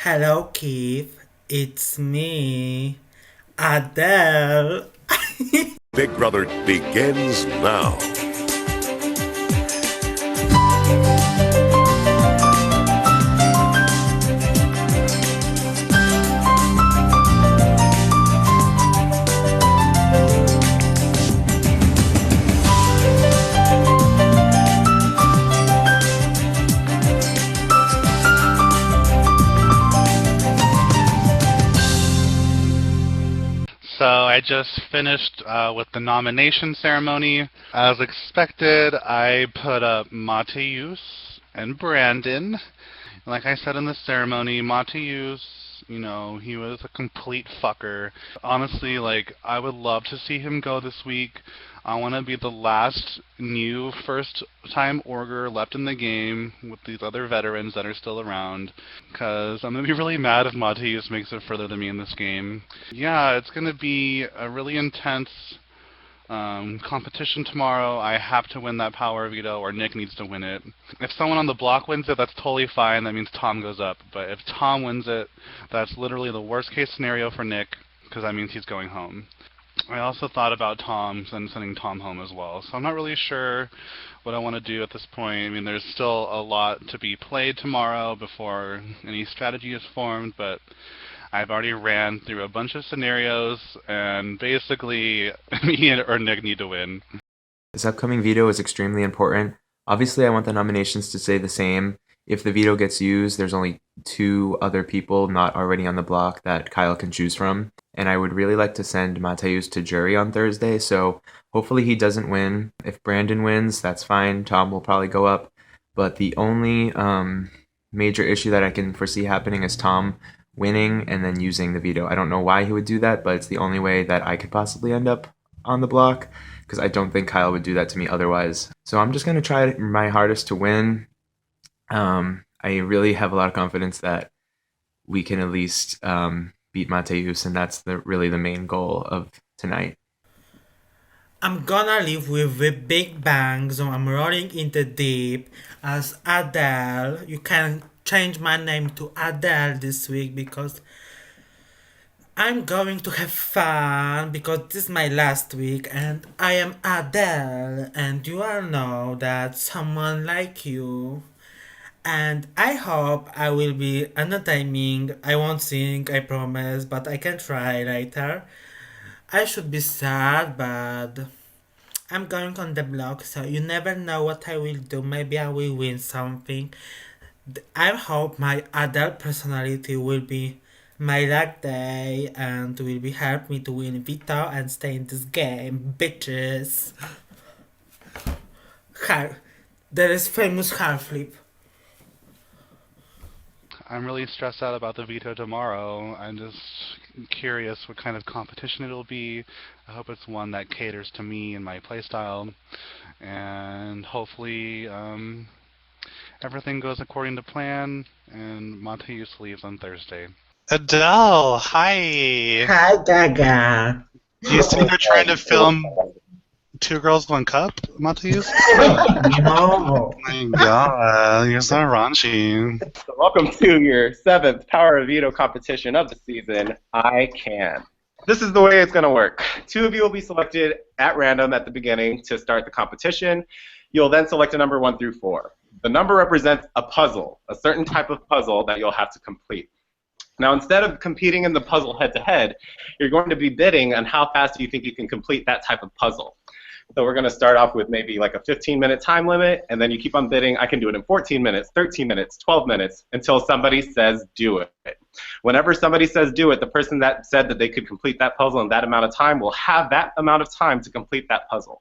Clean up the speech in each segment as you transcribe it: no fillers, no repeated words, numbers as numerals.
Hello, Keith. It's me, Adele. Big Brother begins now. So I just finished with the nomination ceremony. As expected, I put up Mateus and Brandon. Like I said in the ceremony, Mateus, he was a complete fucker. Honestly, I would love to see him go this week. I want to be the last new first-time Orger left in the game with these other veterans that are still around, because I'm going to be really mad if Mateus makes it further than me in this game. Yeah, it's going to be a really intense competition tomorrow. I have to win that power veto, or Nick needs to win it. If someone on the block wins it, that's totally fine. That means Tom goes up. But if Tom wins it, that's literally the worst-case scenario for Nick, because that means he's going home. I also thought about Tom and sending Tom home as well. So I'm not really sure what I want to do at this point. I mean, there's still a lot to be played tomorrow before any strategy is formed, but I've already ran through a bunch of scenarios, and basically, me or Nick need to win. This upcoming veto is extremely important. Obviously, I want the nominations to stay the same. If the veto gets used, there's only 2 other people not already on the block that Kyle can choose from. And I would really like to send Mateus to jury on Thursday, so hopefully he doesn't win. If Brandon wins, that's fine. Tom will probably go up. But the only major issue that I can foresee happening is Tom winning and then using the veto. I don't know why he would do that, but it's the only way that I could possibly end up on the block, because I don't think Kyle would do that to me otherwise. So I'm just going to try my hardest to win. I really have a lot of confidence that we can at least beat Mateus, and that's really the main goal of tonight. I'm gonna live with the big bang, so I'm rolling in the deep as Adele. You can change my name to Adele this week because I'm going to have fun because this is my last week and I am Adele and you all know that someone like you. And I hope I will be entertaining. I won't sing, I promise, but I can try later. I should be sad, but I'm going on the block, so you never know what I will do. Maybe I will win something. I hope my adult personality will be my luck day and will be help me to win Vito and stay in this game, bitches. Har- there is famous hair flip. I'm really stressed out about the veto tomorrow. I'm just curious what kind of competition it'll be. I hope it's one that caters to me and my playstyle. And hopefully everything goes according to plan, and Mateus leaves on Thursday. Adele, hi! Hi, Gaga. Do you think they're trying to film Two Girls, One Cup, Mateus? No. Oh my god, you're so raunchy. So welcome to your 7th Power Veto competition of the season, I Can. This is the way it's going to work. 2 of you will be selected at random at the beginning to start the competition. You'll then select a number 1 through 4. The number represents a puzzle, a certain type of puzzle that you'll have to complete. Now, instead of competing in the puzzle head-to-head, you're going to be bidding on how fast you think you can complete that type of puzzle. So we're going to start off with maybe like a 15-minute time limit, and then you keep on bidding. I can do it in 14 minutes, 13 minutes, 12 minutes, until somebody says do it. Whenever somebody says do it, the person that said that they could complete that puzzle in that amount of time will have that amount of time to complete that puzzle.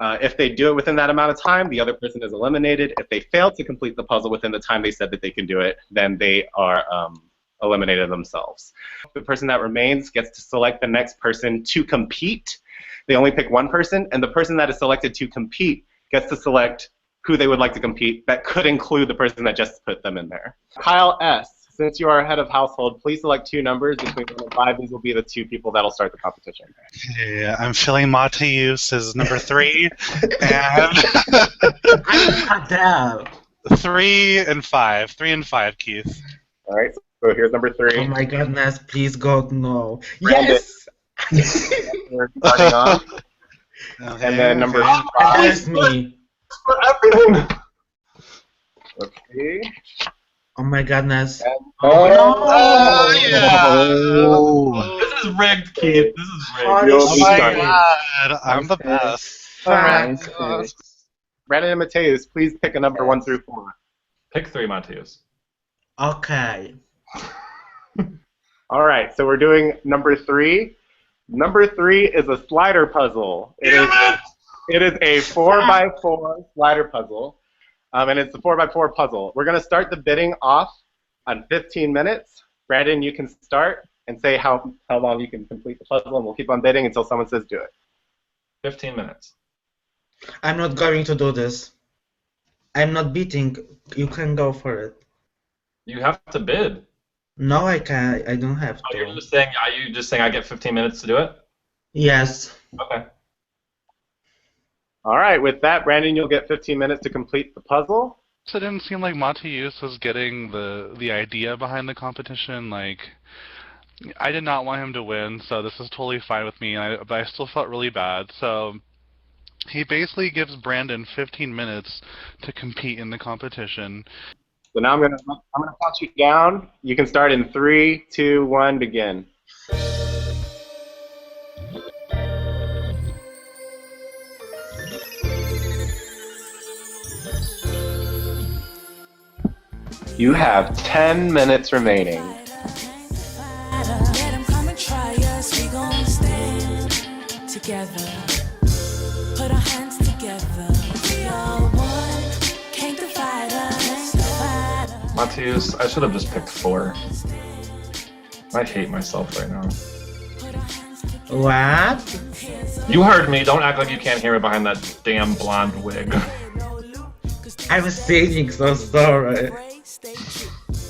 If they do it within that amount of time, the other person is eliminated. If they fail to complete the puzzle within the time they said that they can do it, then they are eliminated themselves. The person that remains gets to select the next person to compete. They only pick one person, and the person that is selected to compete gets to select who they would like to compete. That could include the person that just put them in there. Kyle S., since you are head of household, please select 2 numbers between 1 and 5. These will be the 2 people that will start the competition. Yeah, I'm feeling Mateus as number 3, and I'm Adele. 3 and 5. 3 and 5, Keith. All right, so here's number Oh 3. my goodness, please God, no. Brandon, Yes! we're starting off. And then number Okay. 5. There's me. For everything. Okay. Oh my goodness. And Oh, oh, yeah. This is rigged, Keith. This is rigged. Holy You'll Oh be my starting. god, I'm the Okay. best. Okay. Brandon and Mateus, please pick a number 1 through 4. Pick 3, Matheus. Okay. All right, so we're doing number 3. Number 3 is a slider puzzle. It is a 4x4 slider puzzle, and it's a 4x4 puzzle. We're going to start the bidding off on 15 minutes. Brandon, you can start and say how long you can complete the puzzle, and we'll keep on bidding until someone says do it. 15 minutes. I'm not going to do this. I'm not beating. You can go for it. You have to bid. No, I can't. I don't have Oh, to. you're just saying. Are you just saying I get 15 minutes to do it? Yes. Okay. All right, with that, Brandon, you'll get 15 minutes to complete the puzzle. So it didn't seem like Mateus was getting the idea behind the competition. Like, I did not want him to win, so this is totally fine with me. But I still felt really bad. So he basically gives Brandon 15 minutes to compete in the competition. So now I'm gonna count you down. You can start in 3, 2, 1, begin. You have 10 minutes remaining. Let 'em come and try us, we gon' stand together. Put our hands together. We are one, can't divide us. Matheus, I should have just picked 4. I hate myself right now. What? You heard me. Don't act like you can't hear me behind that damn blonde wig. I'm singing, so sorry.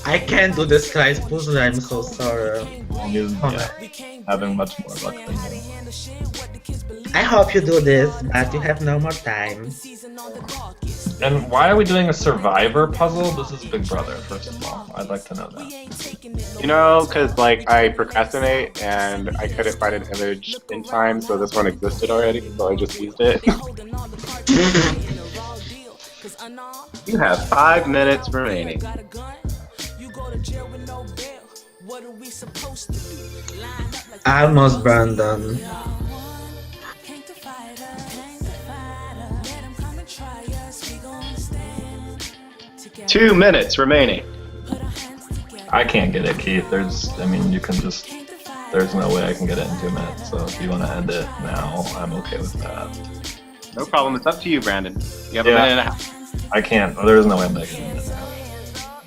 I can't do this guy's puzzle, I'm so sorry. You're having much more luck than me. I hope you do this, but you have no more time. And why are we doing a survivor puzzle? This is Big Brother, first of all. I'd like to know that. You know, because like I procrastinate and I couldn't find an image in time, so this one existed already, so I just used it. You have 5 minutes remaining. Almost, Brandon. 2 minutes remaining. I can't get it, Keith. You can just, there's no way I can get it in 2 minutes. So if you want to end it now, I'm okay with that. No problem. It's up to you, Brandon. You have a minute and a half. I can't. There's no way I'm making it.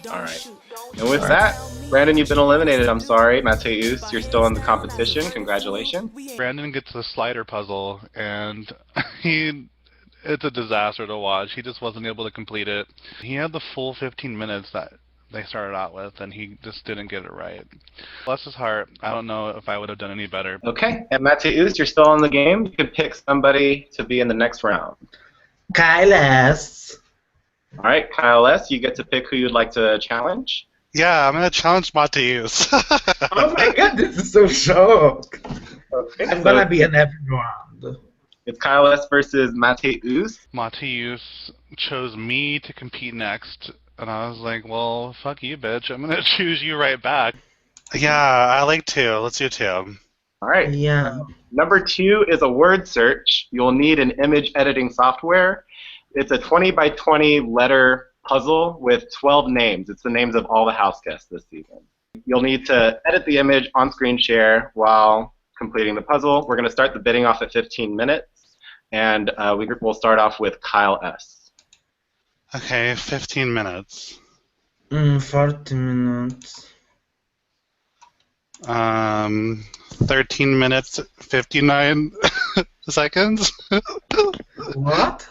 All right. And with that, Brandon, you've been eliminated. I'm sorry. Mateus, you're still in the competition. Congratulations. Brandon gets the slider puzzle, and it's a disaster to watch. He just wasn't able to complete it. He had the full 15 minutes that they started out with, and he just didn't get it right. Bless his heart. I don't know if I would have done any better. Okay. And Mateus, you're still in the game. You can pick somebody to be in the next round. Kyle S. All right, Kyle S., you get to pick who you'd like to challenge. Yeah, I'm going to challenge Mateus. Oh my god, this is so shocked. Okay, I'm so gonna be in every round. it's Kyle S. versus Mateus. Mateus chose me to compete next, and I was like, well, fuck you, bitch. I'm going to choose you right back. Yeah, I like 2. Let's do 2. All right. Yeah. Number 2 is a word search. You'll need an image editing software. It's a 20 by 20 letter puzzle with 12 names. It's the names of all the house guests this season. You'll need to edit the image on screen share while completing the puzzle. We're going to start the bidding off at 15 minutes, and we'll start off with Kyle S. Okay, 15 minutes. 40 minutes. 13 minutes, 59 seconds. What?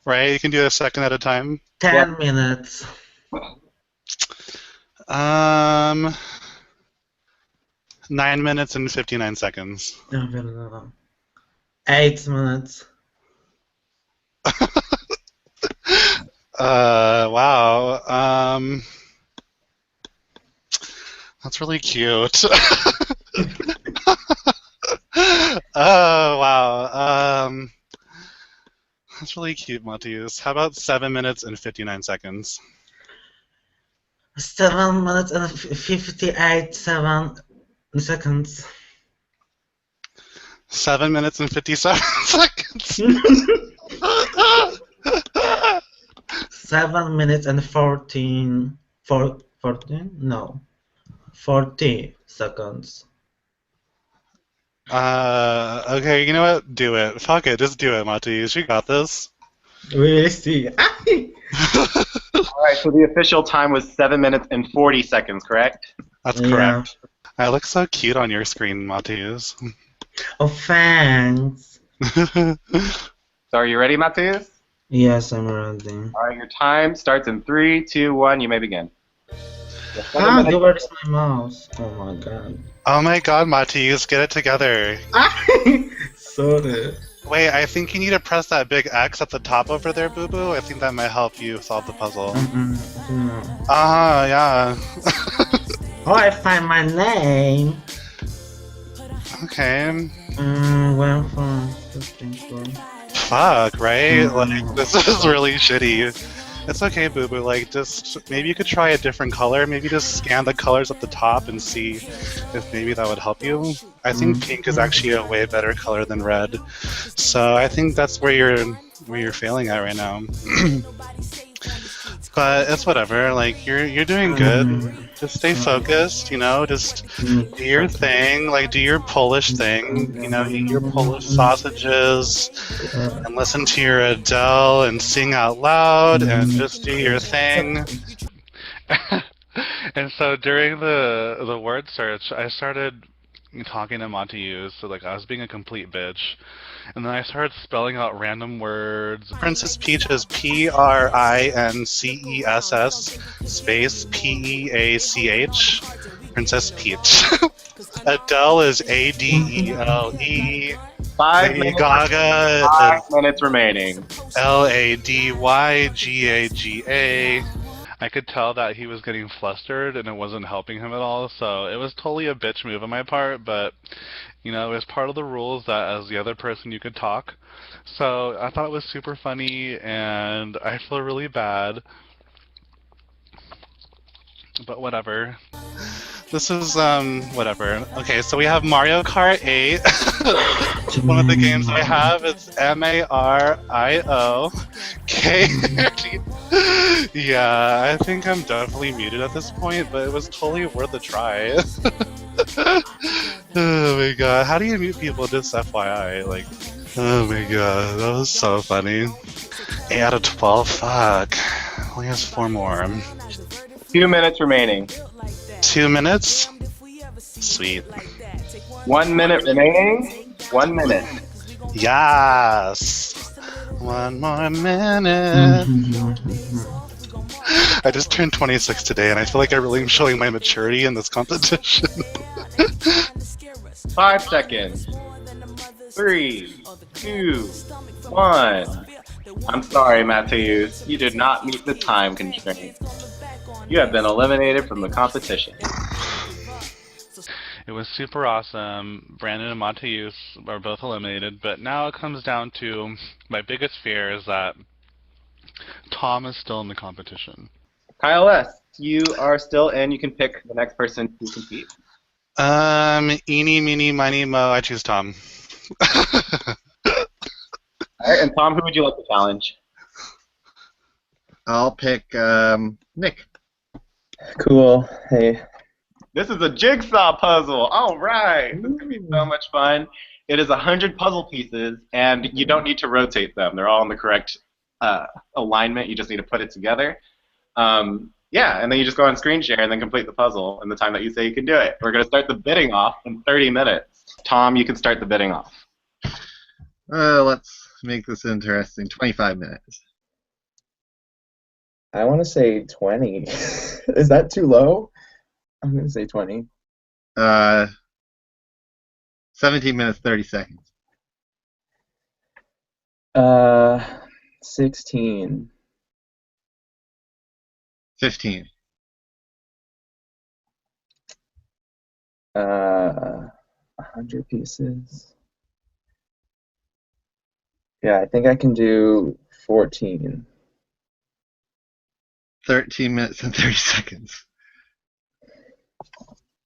Right, you can do a second at a time. 10 minutes. 9 minutes and 59 seconds. 8 minutes. Wow. That's really cute. Oh, wow. That's really cute, Matthias. How about 7 minutes and 59 seconds? 7 minutes and 58 seconds. 7 minutes and 57 seconds. 7 minutes and 14? No. 40 seconds. Okay, you know what? Do it. Fuck it, just do it, Matthias. You got this. We will see. All right, so the official time was 7 minutes and 40 seconds, correct? That's Yeah. correct. I look so cute on your screen, Matthias. Oh, thanks. So are you ready, Matthias? Yes, I'm ready. All right, your time starts in 3, 2, 1. You may begin. Where is my mouse? Oh my god. Oh my god, Matthias, get it together. Sorry. Wait, I think you need to press that big X at the top over there, Boo Boo. I think that might help you solve the puzzle. No. Yeah. Oh, I find my name. Okay. Where from? Fuck, right? Like, this is really shitty. It's okay, Boo Boo. Like, just maybe you could try a different color. Maybe just scan the colors at the top and see if maybe that would help you. I think pink is actually a way better color than red. So I think that's where you're failing at right now. But it's whatever. Like, you're doing good. Just stay focused, you know, just do your thing, like do your Polish thing, you know, eat your Polish sausages and listen to your Adele and sing out loud and just do your thing. And so during the word search, I started talking to Montague, so like I was being a complete bitch. And then I started spelling out random words. Princess Peach is PRINCESS space PEACH. Princess Peach. Adele is ADELE. 5 Lady minutes. Gaga 5 is minutes remaining. LADYGAGA. I could tell that he was getting flustered and it wasn't helping him at all, so it was totally a bitch move on my part, but, you know, it was part of the rules that as the other person you could talk. So I thought it was super funny, and I feel really bad. But whatever. This is, whatever. Okay, so we have Mario Kart 8. One of the games I have is MARIO. Yeah, I think I'm definitely muted at this point, but it was totally worth a try. Oh my god, how do you mute people, just FYI? Like, oh my god, that was so funny. 8 out of 12, fuck. Only has 4 more. 2 minutes remaining. 2 minutes? Sweet. 1 minute remaining. 1 minute. Yes! 1 more minute. I just turned 26 today, and I feel like I really am showing my maturity in this competition. 5 seconds. 3, 2, 1. I'm sorry, Matthews. You did not meet the time constraint. You have been eliminated from the competition. It was super awesome. Brandon and Mateus are both eliminated, but now it comes down to my biggest fear is that Tom is still in the competition. Kyle S., you are still in. You can pick the next person to compete. Eeny, meeny, miny, mo, I choose Tom. Alright, and Tom, who would you like to challenge? I'll pick Nick. Cool. Hey. This is a jigsaw puzzle. All right. This is going to be so much fun. It is 100 puzzle pieces, and you don't need to rotate them. They're all in the correct alignment. You just need to put it together. Yeah, and then you just go on screen share and then complete the puzzle in the time that you say you can do it. We're going to start the bidding off in 30 minutes. Tom, you can start the bidding off. Let's make this interesting. 25 minutes. I want to say 20. Is that too low? I'm going to say 20. 17 minutes, 30 seconds. 16. 15. 100 pieces. Yeah, I think I can do 14. 13 minutes and 30 seconds.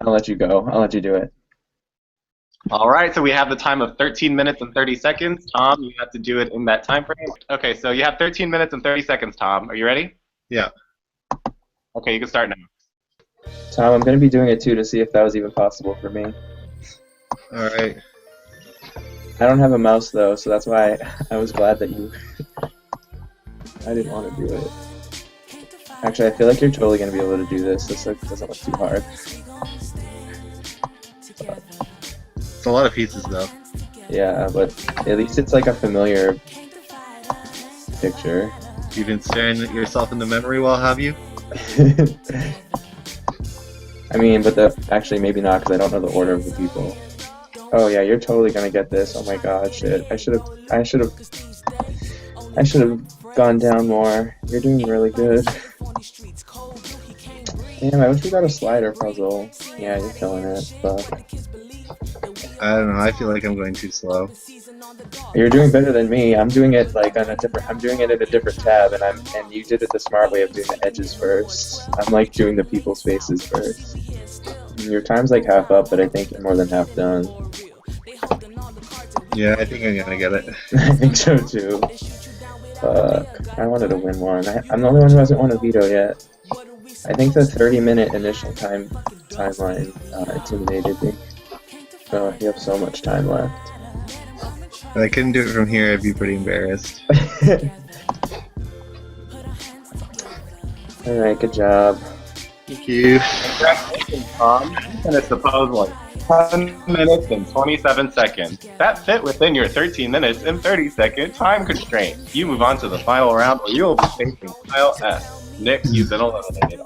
I'll let you go. I'll let you do it. All right, so we have the time of 13 minutes and 30 seconds. Tom, you have to do it in that time frame. Okay, so you have 13 minutes and 30 seconds, Tom. Are you ready? Yeah. Okay, you can start now. Tom, I'm going to be doing it too to see if that was even possible for me. All right. I don't have a mouse though, so that's why I was glad that you. I didn't want to do it. Actually, I feel like you're totally going to be able to do this. This doesn't look too hard. It's a lot of pieces though. Yeah, but at least it's like a familiar picture. You've been staring at yourself in the memory wall, have you? I mean, but actually maybe not because I don't know the order of the people. Oh yeah, you're totally gonna get this. Oh my god, shit. I should have gone down more. You're doing really good. Damn, I wish we got a slider puzzle. Yeah, you're killing it. Fuck. I don't know. I feel like I'm going too slow. You're doing better than me. I'm doing it like on a different. I'm doing it in a different tab, and you did it the smart way of doing the edges first. I'm like doing the people's faces first. Your time's like half up, but I think you're more than half done. Yeah, I think I'm gonna get it. I think so too. Fuck. I wanted to win one. I'm the only one who hasn't won a veto yet. I think the 30-minute initial timeline intimidated me. Oh, you have so much time left. If I couldn't do it from here, I'd be pretty embarrassed. Alright, good job. Thank you. Congratulations, Tom. You finished the puzzle in 10 minutes and 27 seconds. That fit within your 13 minutes and 30-second time constraint. You move on to the final round where you will be facing File S. Nick, you've been eliminated.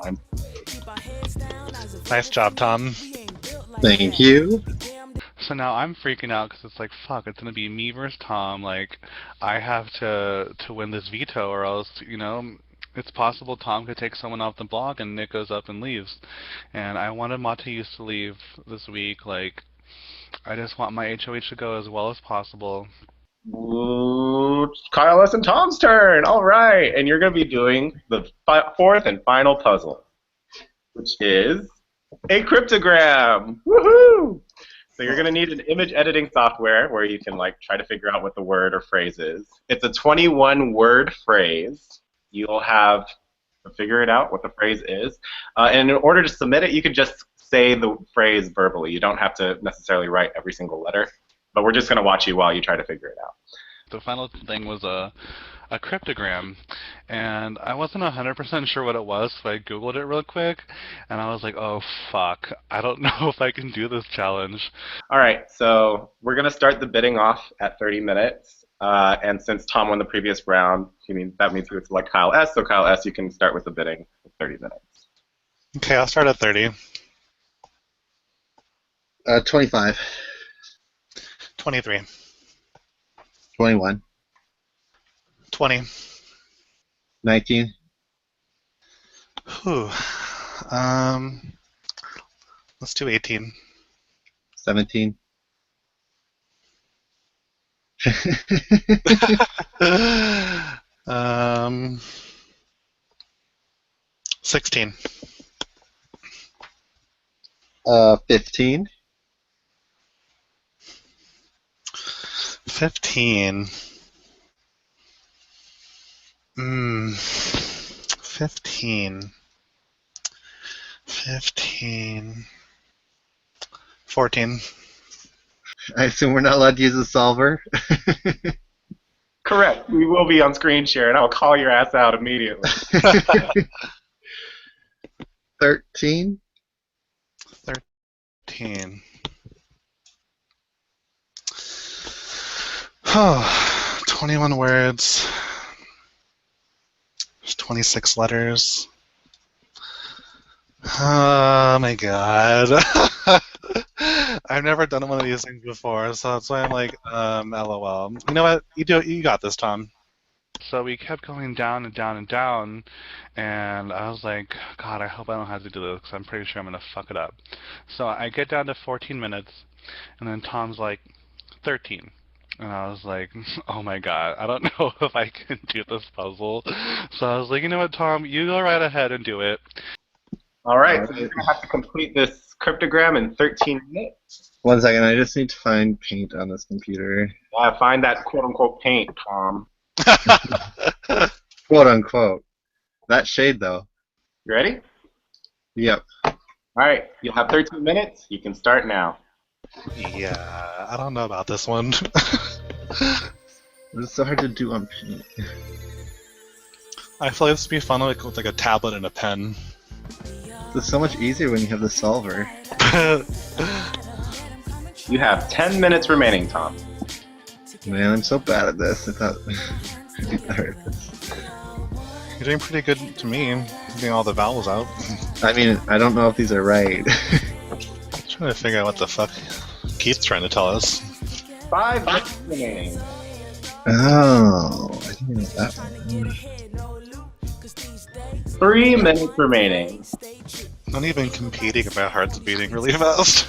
Nice job, Tom. Thank you. So now I'm freaking out because it's like, fuck, it's gonna be me versus Tom. Like, I have to win this veto, or else, you know, it's possible Tom could take someone off the block and Nick goes up and leaves. And I wanted Mateus to leave this week. Like, I just want my HOH to go as well as possible. Ooh, Kyle S. and Tom's turn. All right, and you're going to be doing the fourth and final puzzle, which is a cryptogram. Woohoo! So you're going to need an image editing software where you can like try to figure out what the word or phrase is. It's a 21-word phrase. You'll have to figure it out what the phrase is, and in order to submit it, you can just say the phrase verbally. You don't have to necessarily write every single letter. But we're just going to watch you while you try to figure it out. The final thing was a cryptogram, and I wasn't 100% sure what it was, so I Googled it real quick, and I was like, oh, fuck. I don't know if I can do this challenge. All right, so we're going to start the bidding off at 30 minutes, and since Tom won the previous round, that means we would select Kyle S., so Kyle S., you can start with the bidding at 30 minutes. Okay, I'll start at 30. 25. 23. 21. 20. 19. Whew. Let's do 18. 17. 16. 15. 15. 15. 15. 14. I assume we're not allowed to use a solver. Correct. We will be on screen share, and I'll call your ass out immediately. 13. 13. Oh, 21 words. There's 26 letters. Oh my god. I've never done one of these things before, so that's why I'm like, LOL. You know what? You got this, Tom. So we kept going down and down and down, and I was like, God, I hope I don't have to do this because I'm pretty sure I'm going to fuck it up. So I get down to 14 minutes, and then Tom's like, 13. And I was like, oh my God, I don't know if I can do this puzzle. So I was like, you know what, Tom, you go right ahead and do it. All right, so you're going to have to complete this cryptogram in 13 minutes. 1 second, I just need to find paint on this computer. Find that quote-unquote paint, Tom. Quote unquote. That shade though. You ready? Yep. All right, you'll have 13 minutes. You can start now. Yeah, I don't know about this one. It's so hard to do on paint. I feel like this would be fun with like a tablet and a pen. It's so much easier when you have the solver. You have 10 minutes remaining, Tom. Man, I'm so bad at this. I thought I'd be better at this. You're doing pretty good to me, getting all the vowels out. I mean, I don't know if these are right. Trying to figure out what the fuck Keith's trying to tell us. 5 minutes remaining. Oh, I didn't know that one. 3 minutes remaining. Not even competing, my heart's beating really fast.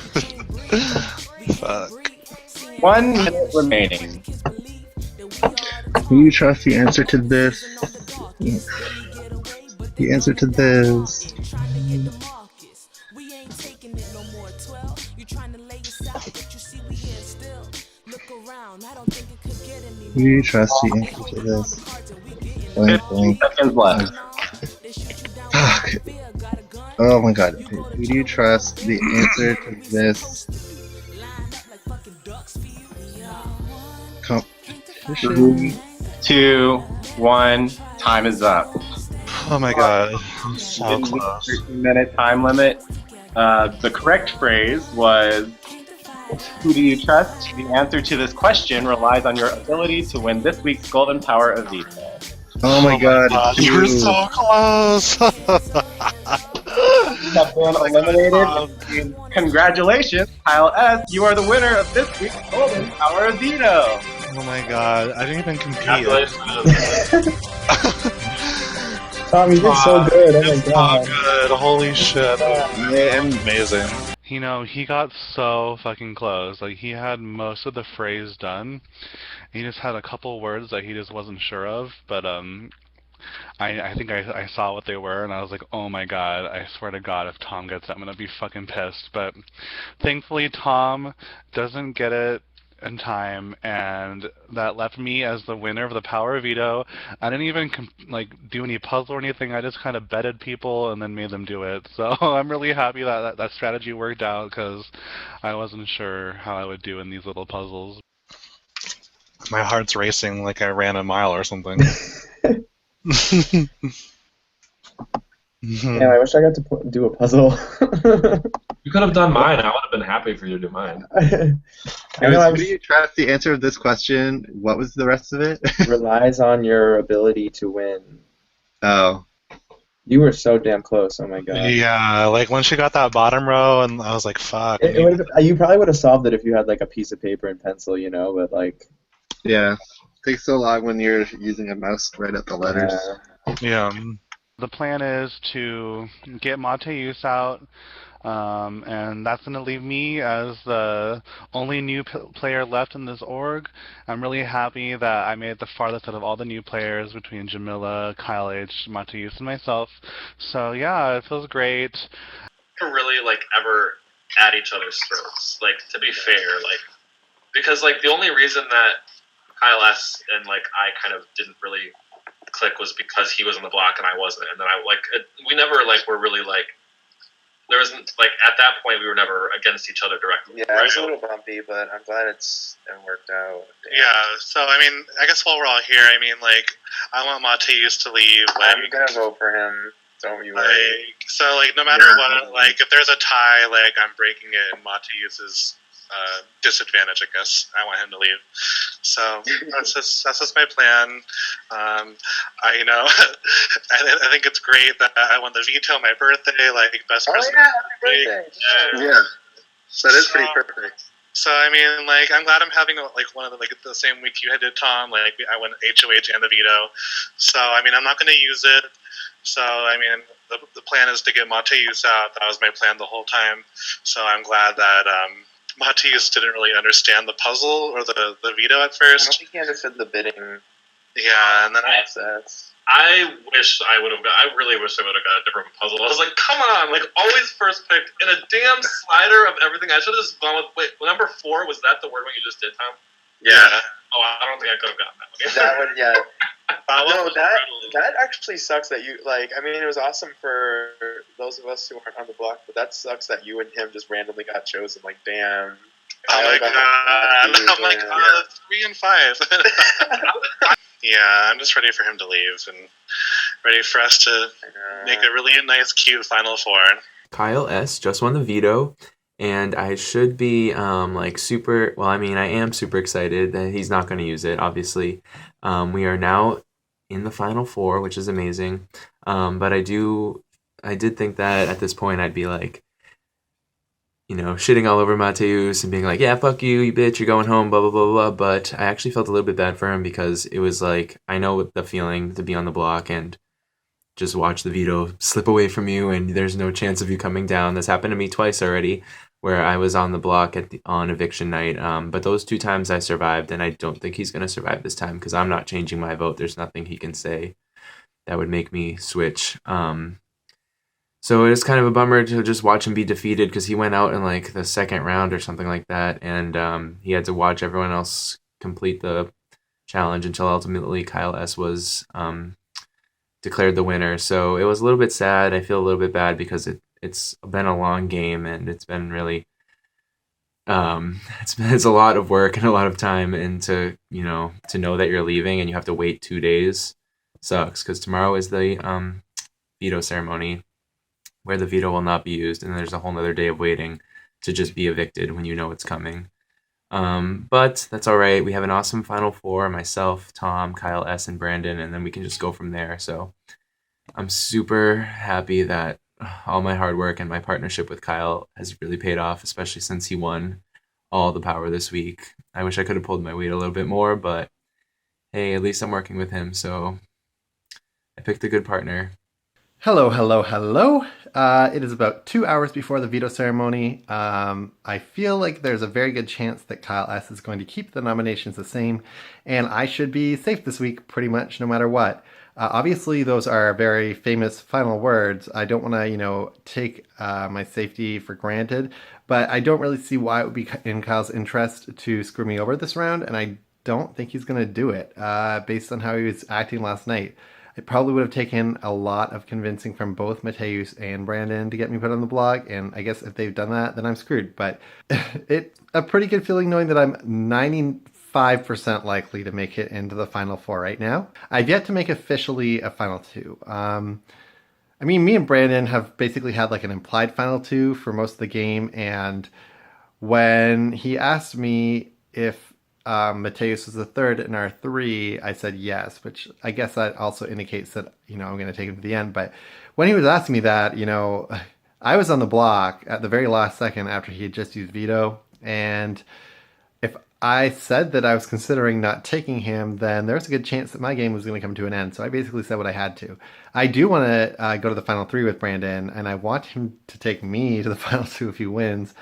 Fuck. 1 minute remaining. Will you trust the answer to this? The answer to this. Will you trust the answer to this? Blank, 15 blank. seconds left. Fuck. Oh my god. Who do you trust the answer to this competition? 3, 2, 1. Time is up. Oh my god. So close. 13-minute time limit. The correct phrase was, who do you trust? The answer to this question relies on your ability to win this week's Golden Power of Veto. Oh my god. You were dude. so close! You have been eliminated. Congratulations, Kyle S. You are the winner of this week's Golden Power of Veto. Oh my god, I didn't even compete. Tom, you did so good. Oh my It's god. not good. Holy shit. Man. Amazing. You know, he got so fucking close. Like, he had most of the phrase done. He just had a couple words that he just wasn't sure of, but I think I saw what they were, and I was like, oh my god, I swear to god, if Tom gets it, I'm gonna be fucking pissed. But thankfully, Tom doesn't get it in time, and that left me as the winner of the Power Veto. I didn't even do any puzzle or anything. I just kind of betted people and then made them do it. So I'm really happy that strategy worked out, because I wasn't sure how I would do in these little puzzles. My heart's racing like I ran a mile or something. Yeah, I wish I got to do a puzzle. You could have done mine. I would have been happy for you to do mine. I know Who do you trust the answer of this question? What was the rest of it? relies on your ability to win. Oh. You were so damn close. Oh my god. Yeah, like when she got that bottom row, and I was like, fuck. You probably would have solved it if you had like a piece of paper and pencil, you know, but like. Yeah. It takes so long when you're using a mouse to write out the letters. Yeah. The plan is to get Mateus out, and that's going to leave me as the only new player left in this org. I'm really happy that I made it the farthest out of all the new players between Jamila, Kyle H, Mateus, and myself. So yeah, it feels great. Really ever at each other's throats. To be fair, because the only reason that Kyle S and I kind of didn't really click was because he was on the block and I wasn't, and then we never were really there wasn't at that point we were never against each other directly. Yeah, it was a little bumpy, but I'm glad it worked out. Yeah, so I mean, I guess while we're all here, I mean, I want Mateus to leave. I'm gonna vote for him. Don't you worry. So no matter what, if there's a tie, I'm breaking it, and Mateus's disadvantage, I guess. I want him to leave. So that's just my plan. I I think it's great that I won the veto on my birthday, best person. Oh yeah, happy birthday! Yeah. That is pretty perfect. So I mean, like, I'm glad I'm having like one of the same week you did, Tom. Like, I went HOH and the veto. So I mean, I'm not going to use it. So I mean, the plan is to get Mateus out. That was my plan the whole time. So I'm glad that Mateus didn't really understand the puzzle or the veto at I first. don't think he understood the bidding Yeah, and then process. I wish I would have got. I really wish I would have got a different puzzle. I was like, come on, like always first picked in a damn slider of everything. I should have just gone with. Wait, number 4 was that the word one you just did, Tom? Yeah. Oh, I don't think I could have gotten that one. That one, yeah. No, was that actually sucks that you like. I mean, it was awesome for those of us who aren't on the block, but that sucks that you and him just randomly got chosen. Like, damn. Oh my god! I'm like, 3 and 5. Yeah, I'm just ready for him to leave and ready for us to make a really nice, cute Final Four. Kyle S. just won the veto, and I should be like super. Well, I mean, I am super excited that he's not going to use it. Obviously, we are now in the Final Four, which is amazing. But I did think that at this point I'd be like, shitting all over Mateus and being like, yeah, fuck you, you bitch, you're going home, blah, blah, blah, blah. But I actually felt a little bit bad for him because it was like, I know the feeling to be on the block and just watch the veto slip away from you and there's no chance of you coming down. This happened to me twice already where I was on the block on eviction night. But those 2 times I survived, and I don't think he's going to survive this time because I'm not changing my vote. There's nothing he can say that would make me switch. So it was kind of a bummer to just watch him be defeated because he went out in like the second round or something like that, and he had to watch everyone else complete the challenge until ultimately Kyle S. was declared the winner. So it was a little bit sad. I feel a little bit bad because it's been a long game and it's been really it's a lot of work and a lot of time, and to know that you're leaving and you have to wait 2 days sucks because tomorrow is the veto ceremony, where the veto will not be used, and there's a whole nother day of waiting to just be evicted when you know it's coming. But that's all right. We have an awesome Final Four, myself, Tom, Kyle S., and Brandon, and then we can just go from there. So I'm super happy that all my hard work and my partnership with Kyle has really paid off, especially since he won all the power this week. I wish I could have pulled my weight a little bit more, but hey, at least I'm working with him, so I picked a good partner. Hello, hello, hello. It is about 2 hours before the veto ceremony. I feel like there's a very good chance that Kyle S. is going to keep the nominations the same, and I should be safe this week pretty much no matter what. Obviously, those are very famous final words. I don't want to, take my safety for granted, but I don't really see why it would be in Kyle's interest to screw me over this round, and I don't think he's going to do it based on how he was acting last night. It probably would have taken a lot of convincing from both Mateus and Brandon to get me put on the block, and I guess if they've done that, then I'm screwed. But it's a pretty good feeling knowing that I'm 95% likely to make it into the Final Four right now. I've yet to make officially a Final Two. I mean, me and Brandon have basically had like an implied Final Two for most of the game, and when he asked me if Mateus was the third in our 3, I said yes, which I guess that also indicates that, I'm going to take him to the end. But when he was asking me that, I was on the block at the very last second after he had just used veto. And if I said that I was considering not taking him, then there's a good chance that my game was going to come to an end. So I basically said what I had to. I do want to go to the final 3 with Brandon, and I want him to take me to the final 2 if he wins.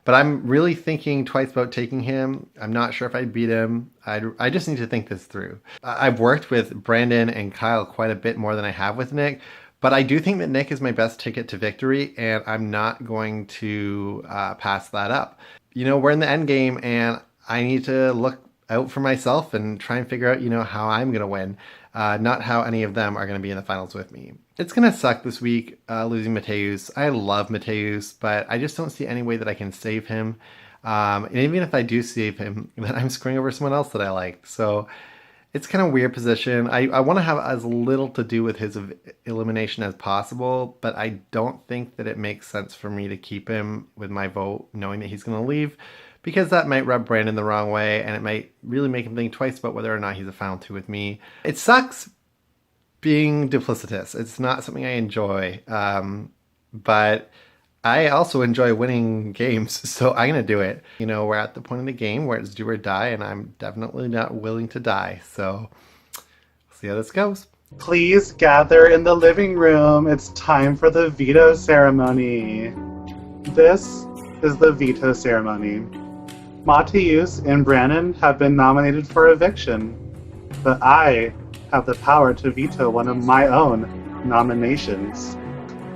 But I'm really thinking twice about taking him. I'm not sure if I'd beat him. I just need to think this through. I've worked with Brandon and Kyle quite a bit more than I have with Nick, but I do think that Nick is my best ticket to victory, and I'm not going to pass that up. We're in the end game, and I need to look out for myself and try and figure out, how I'm going to win, not how any of them are going to be in the finals with me. It's going to suck this week, losing Mateus. I love Mateus, but I just don't see any way that I can save him. And even if I do save him, then I'm screwing over someone else that I like. So it's kind of a weird position. I want to have as little to do with his elimination as possible, but I don't think that it makes sense for me to keep him with my vote, knowing that he's going to leave, because that might rub Brandon the wrong way, and it might really make him think twice about whether or not he's a final 2 with me. It sucks being duplicitous. It's not something I enjoy, but I also enjoy winning games, so I'm going to do it. You know, we're at the point in the game where it's do or die, and I'm definitely not willing to die. So, see how this goes. Please gather in the living room. It's time for the veto ceremony. This is the veto ceremony. Matthias and Brannon have been nominated for eviction, but I have the power to veto one of my own nominations.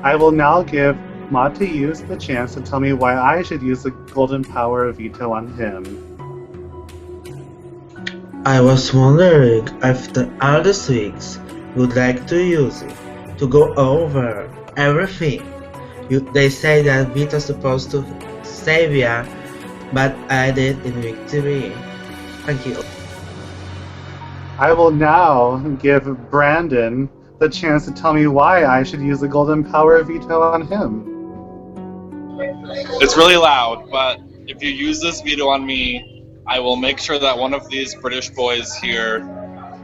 I will now give Matthias the chance to tell me why I should use the golden power of veto on him. I was wondering if the other Swigs would like to use it to go over everything. They say that Vito's supposed to save ya, but I did in victory. Thank you. I will now give Brandon the chance to tell me why I should use the golden power of veto on him. It's really loud, but if you use this veto on me, I will make sure that one of these British boys here,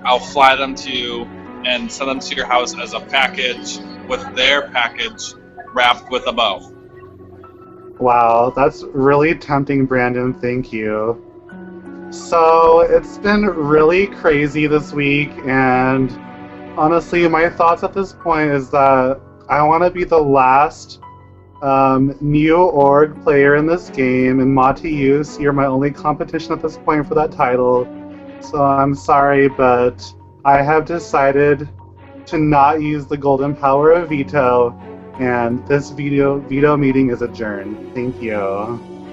I'll fly them to you and send them to your house as a package with their package wrapped with a bow. Wow, that's really tempting, Brandon. Thank you. So, it's been really crazy this week, and honestly, my thoughts at this point is that I want to be the last new org player in this game, and Matthias, you're my only competition at this point for that title. So I'm sorry, but I have decided to not use the golden power of veto, and this veto meeting is adjourned. Thank you.